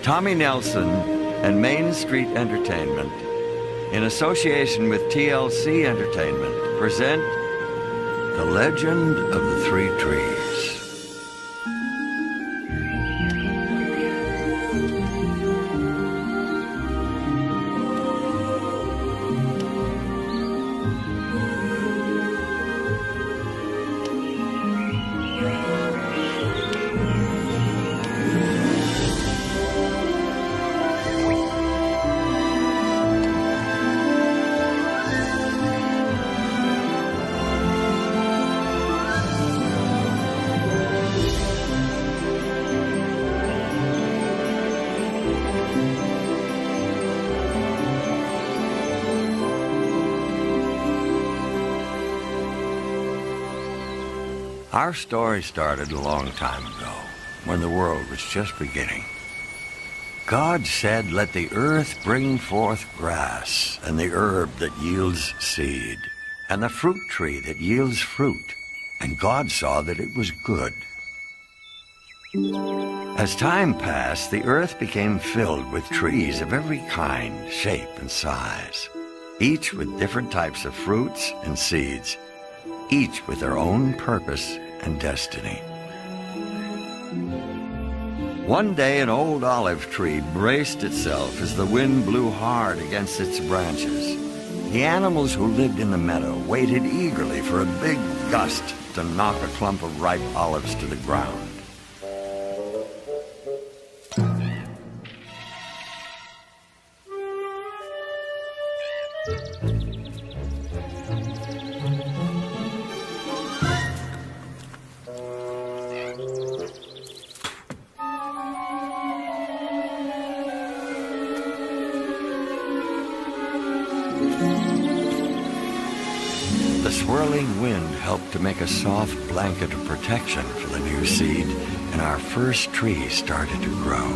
Tommy Nelson and Main Street Entertainment, in association with TLC Entertainment, present The Legend of the Three Trees. Our story started a long time ago, when the world was just beginning. God said, "Let the earth bring forth grass, and the herb that yields seed, and the fruit tree that yields fruit." And God saw that it was good. As time passed, the earth became filled with trees of every kind, shape, and size, each with different types of fruits and seeds, each with their own purpose and destiny. One day, an old olive tree braced itself as the wind blew hard against its branches. The animals who lived in the meadow waited eagerly for a big gust to knock a clump of ripe olives to the ground. The swirling wind helped to make a soft blanket of protection for the new seed, and our first tree started to grow.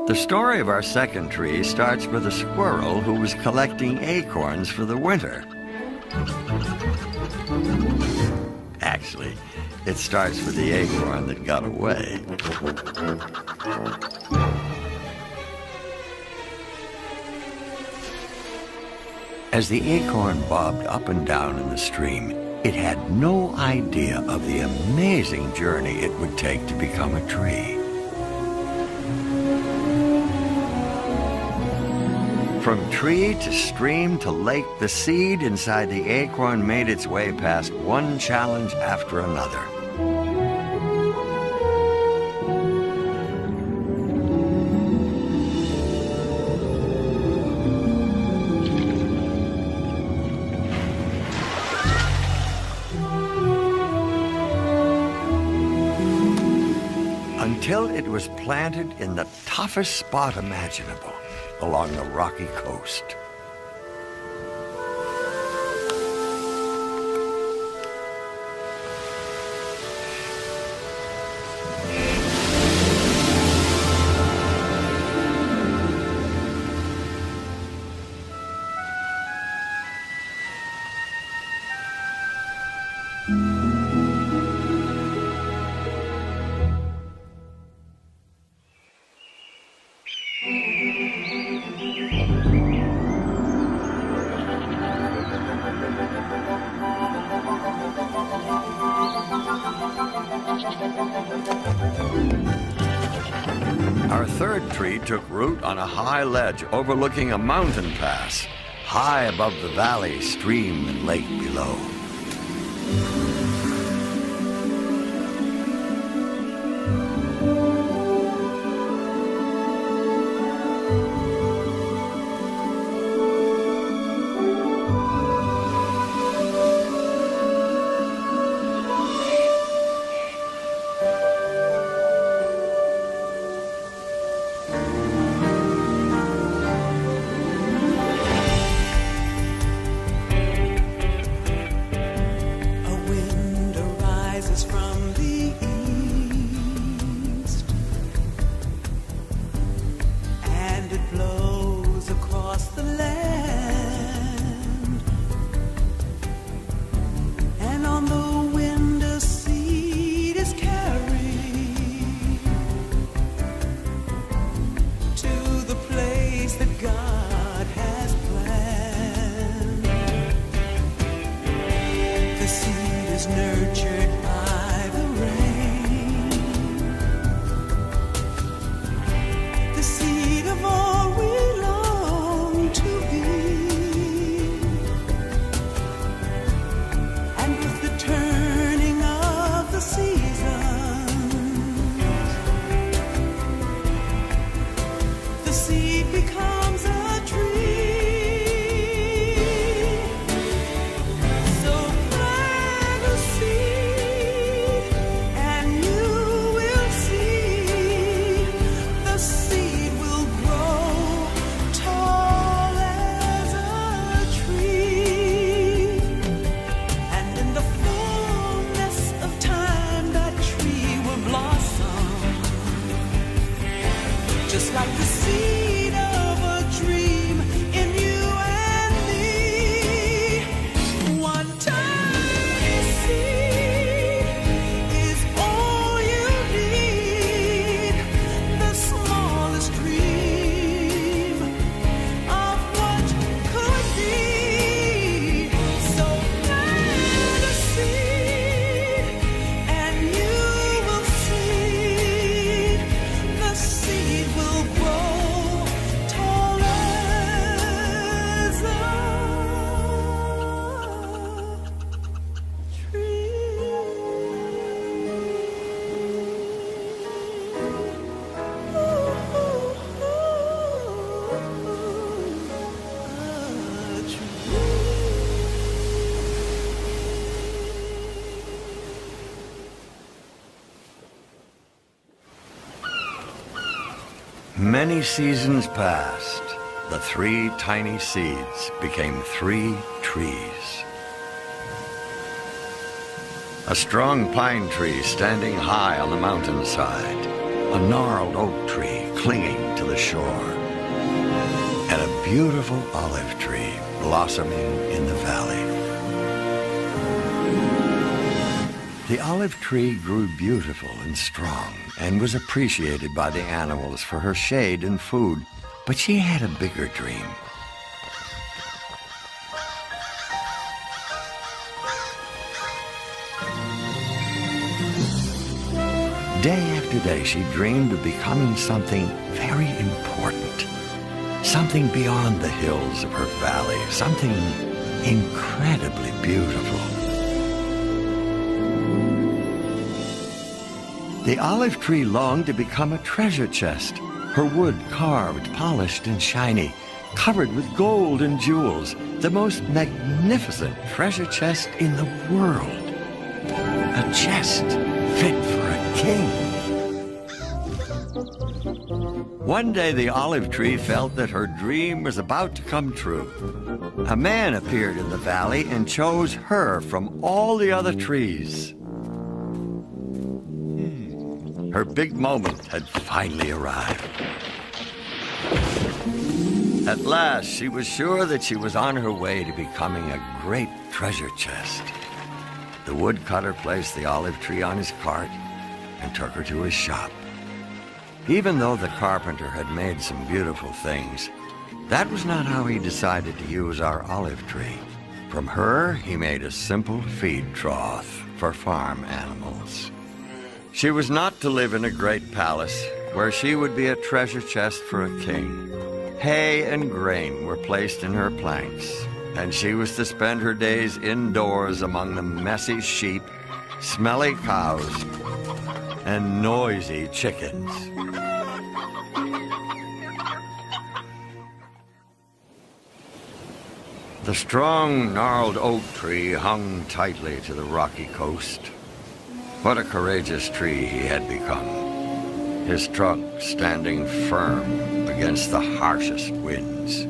The story of our second tree starts with a squirrel who was collecting acorns for the winter. Actually, it starts with the acorn that got away. As the acorn bobbed up and down in the stream, it had no idea of the amazing journey it would take to become a tree. From tree to stream to lake, the seed inside the acorn made its way past one challenge after another. Until it was planted in the toughest spot imaginable, along the rocky coast. Our third tree took root on a high ledge overlooking a mountain pass, high above the valley, stream, and lake below. Many seasons passed. The 3 tiny seeds became 3 trees. A strong pine tree standing high on the mountainside, a gnarled oak tree clinging to the shore, and a beautiful olive tree blossoming in the valley. The olive tree grew beautiful and strong and was appreciated by the animals for her shade and food, but she had a bigger dream. Day after day, she dreamed of becoming something very important, something beyond the hills of her valley, something incredibly beautiful. The olive tree longed to become a treasure chest, her wood carved, polished, and shiny, covered with gold and jewels, the most magnificent treasure chest in the world. A chest fit for a king. One day the olive tree felt that her dream was about to come true. A man appeared in the valley and chose her from all the other trees. Her big moment had finally arrived. At last, she was sure that she was on her way to becoming a great treasure chest. The woodcutter placed the olive tree on his cart and took her to his shop. Even though the carpenter had made some beautiful things, that was not how he decided to use our olive tree. From her, he made a simple feed trough for farm animals. She was not to live in a great palace where she would be a treasure chest for a king. Hay and grain were placed in her planks, and she was to spend her days indoors among the messy sheep, smelly cows, and noisy chickens. The strong, gnarled oak tree hung tightly to the rocky coast. What a courageous tree he had become, his trunk standing firm against the harshest winds.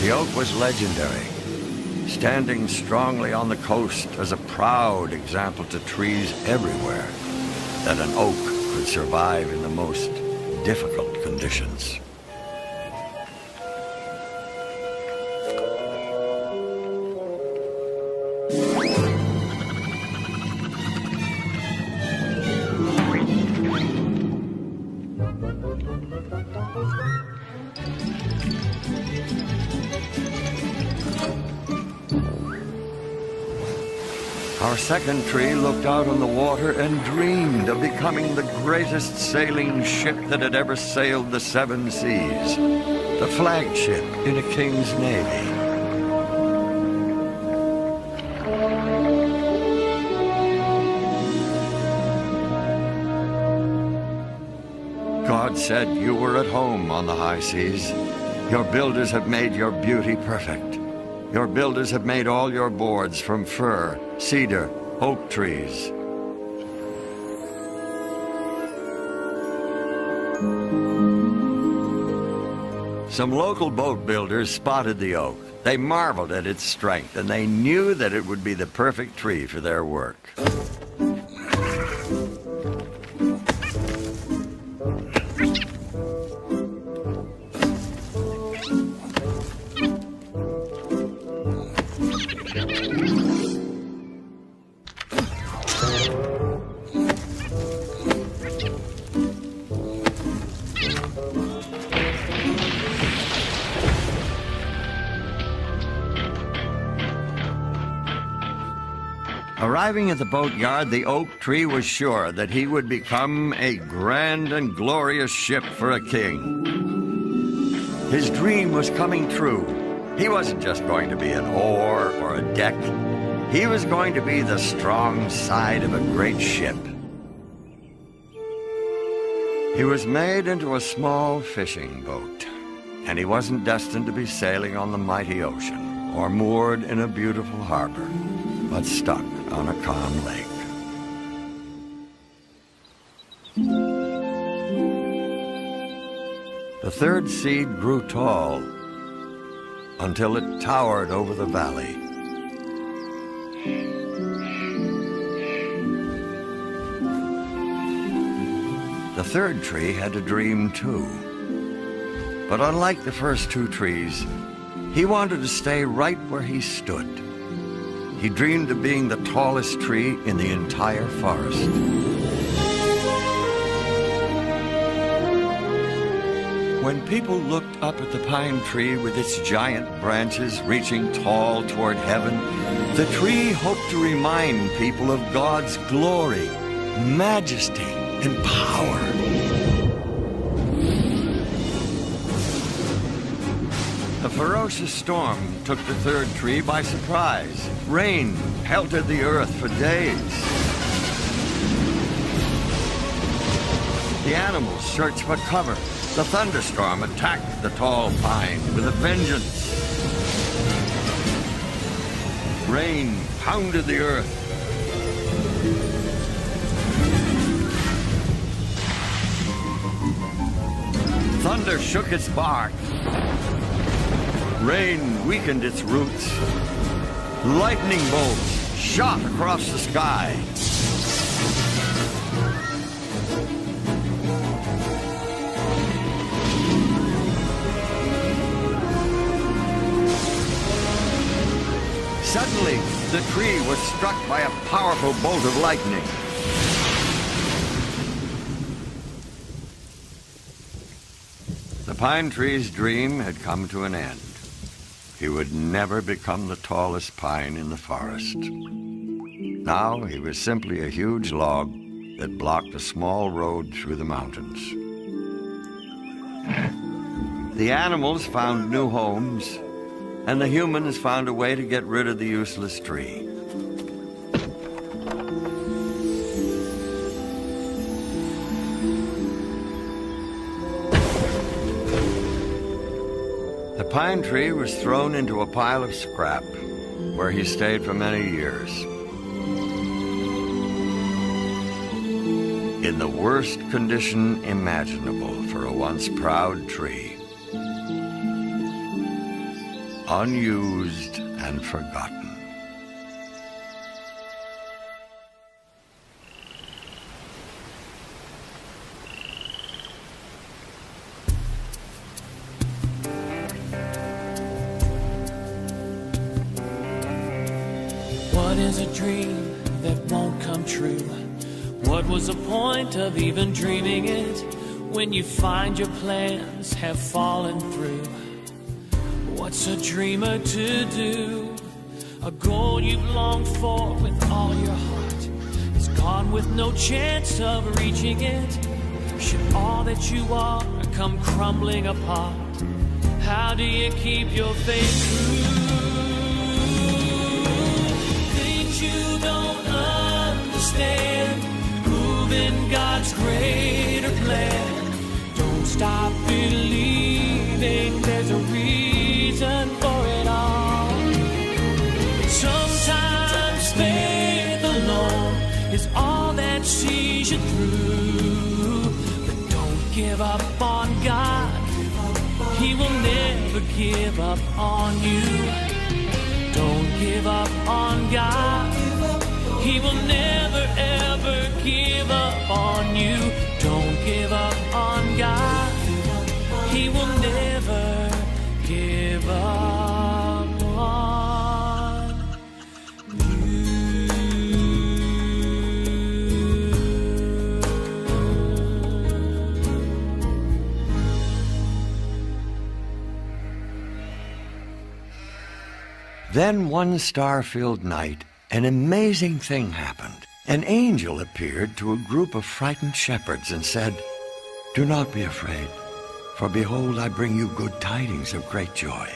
The oak was legendary, standing strongly on the coast as a proud example to trees everywhere that an oak could survive in the most difficult conditions. Our second tree looked out on the water and dreamed of becoming the greatest sailing ship that had ever sailed the 7 seas, the flagship in a king's navy. God said you were at home on the high seas. Your builders have made your beauty perfect. Your builders have made all your boards from fir, cedar, oak trees. Some local boat builders spotted the oak. They marveled at its strength, and they knew that it would be the perfect tree for their work. Arriving at the boatyard, the oak tree was sure that he would become a grand and glorious ship for a king. His dream was coming true. He wasn't just going to be an oar or a deck. He was going to be the strong side of a great ship. He was made into a small fishing boat, and he wasn't destined to be sailing on the mighty ocean or moored in a beautiful harbor, but stuck on a calm lake. The third seed grew tall until it towered over the valley. The third tree had a dream too. But unlike the first two trees, he wanted to stay right where he stood. He dreamed of being the tallest tree in the entire forest. When people looked up at the pine tree with its giant branches reaching tall toward heaven, the tree hoped to remind people of God's glory, majesty, and power. A ferocious storm took the third tree by surprise. Rain pelted the earth for days. The animals searched for cover. The thunderstorm attacked the tall pine with a vengeance. Rain pounded the earth. Thunder shook its bark. Rain weakened its roots. Lightning bolts shot across the sky. Suddenly, the tree was struck by a powerful bolt of lightning. The pine tree's dream had come to an end. He would never become the tallest pine in the forest. Now he was simply a huge log that blocked a small road through the mountains. The animals found new homes, and the humans found a way to get rid of the useless tree. The pine tree was thrown into a pile of scrap, where he stayed for many years. In the worst condition imaginable for a once proud tree. Unused and forgotten. What is a dream that won't come true? What was the point of even dreaming it when you find your plans have fallen through? What's a dreamer to do? A goal you've longed for with all your heart is gone with no chance of reaching it. Should all that you are come crumbling apart, how do you keep your faith true? Things you don't understand, moving God's greater plan. Don't stop believing there's a reason for it all. Sometimes faith alone is all that sees you through. But don't give up on God. He will never give up on you. Don't give up on God. He will never ever give up on you. Don't give up on God. He will never give up on you. Then one star-filled night, an amazing thing happened. An angel appeared to a group of frightened shepherds and said, "Do not be afraid, for behold, I bring you good tidings of great joy.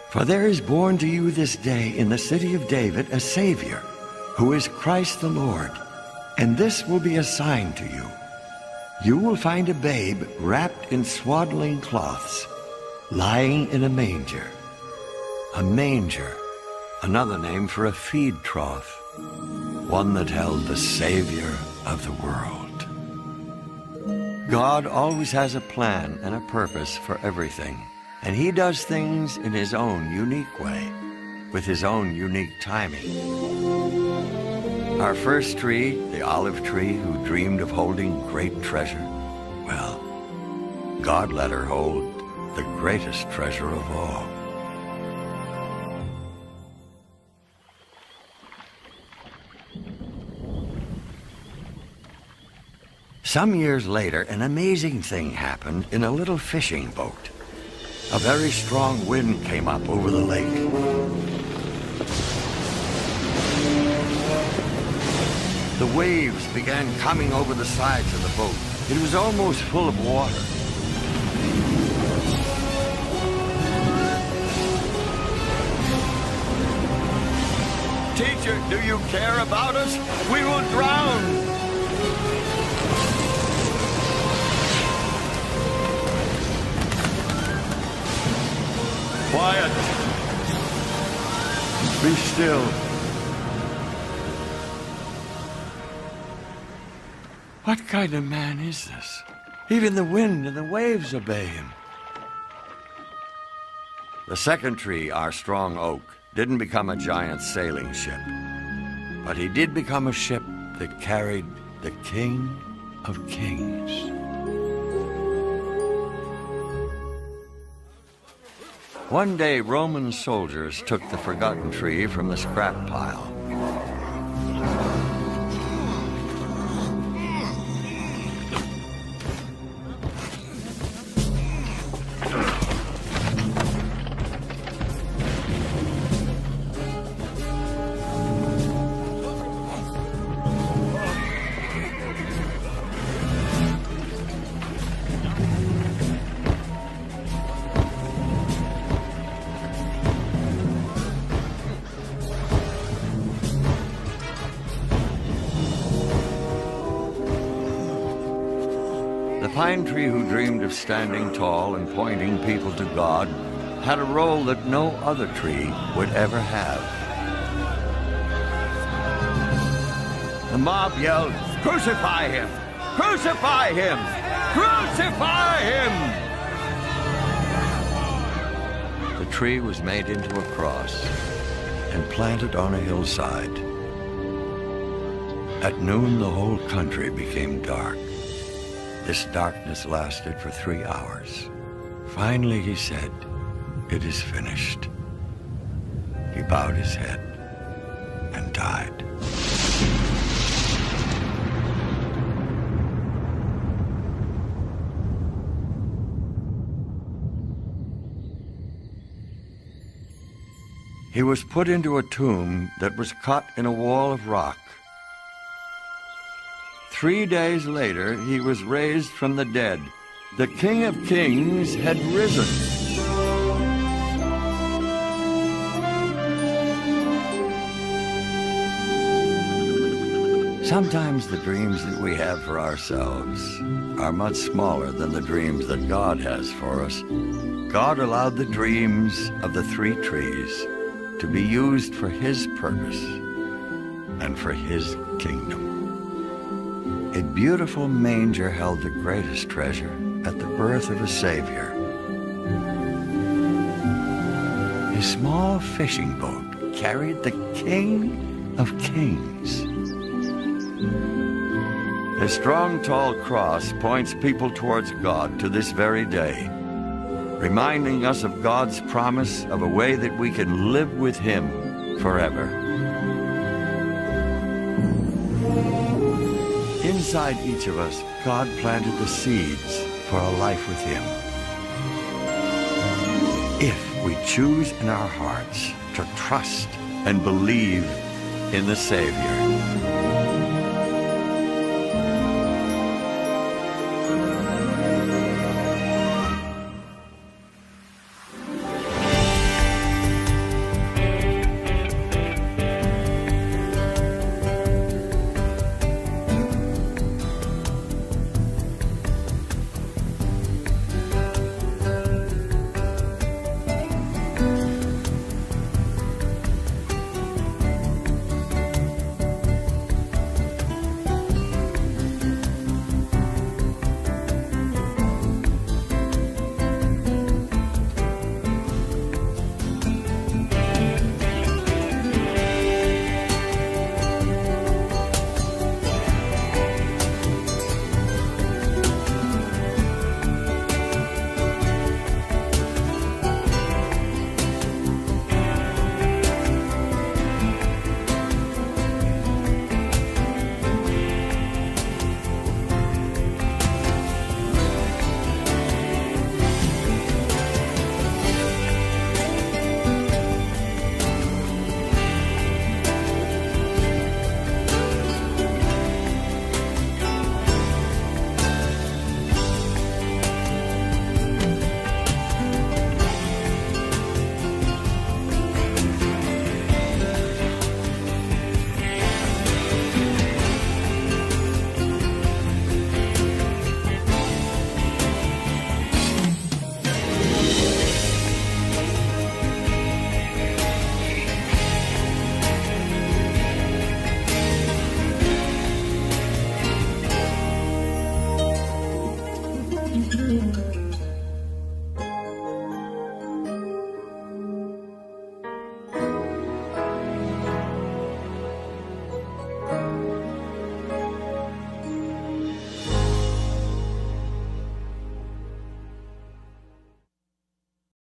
For there is born to you this day in the city of David a Savior, who is Christ the Lord. And this will be a sign to you. you will find a babe wrapped in swaddling cloths, lying in a manger. A manger, another name for a feed trough, one that held the Savior of the world. God always has a plan and a purpose for everything, and he does things in his own unique way, with his own unique timing. Our first tree, the olive tree who dreamed of holding great treasure, well, God let her hold the greatest treasure of all. Some years later, an amazing thing happened in a little fishing boat. A very strong wind came up over the lake. The waves began coming over the sides of the boat. It was almost full of water. Teacher, do you care about us? We will drown! Quiet! Be still. What kind of man is this? Even the wind and the waves obey him. The second tree, our strong oak, didn't become a giant sailing ship, but he did become a ship that carried the King of Kings. One day, Roman soldiers took the forgotten tree from the scrap pile. The pine tree who dreamed of standing tall and pointing people to God had a role that no other tree would ever have. The mob yelled, "Crucify him! Crucify him! Crucify him!" The tree was made into a cross and planted on a hillside. At noon, the whole country became dark. This darkness lasted for 3 hours. Finally, he said, "It is finished." He bowed his head and died. He was put into a tomb that was cut in a wall of rock. 3 days later, he was raised from the dead. The King of Kings had risen. Sometimes the dreams that we have for ourselves are much smaller than the dreams that God has for us. God allowed the dreams of the 3 trees to be used for his purpose and for his kingdom. A beautiful manger held the greatest treasure at the birth of a Savior. A small fishing boat carried the King of Kings. A strong, tall cross points people towards God to this very day, reminding us of God's promise of a way that we can live with him forever. Inside each of us, God planted the seeds for a life with him. If we choose in our hearts to trust and believe in the Savior.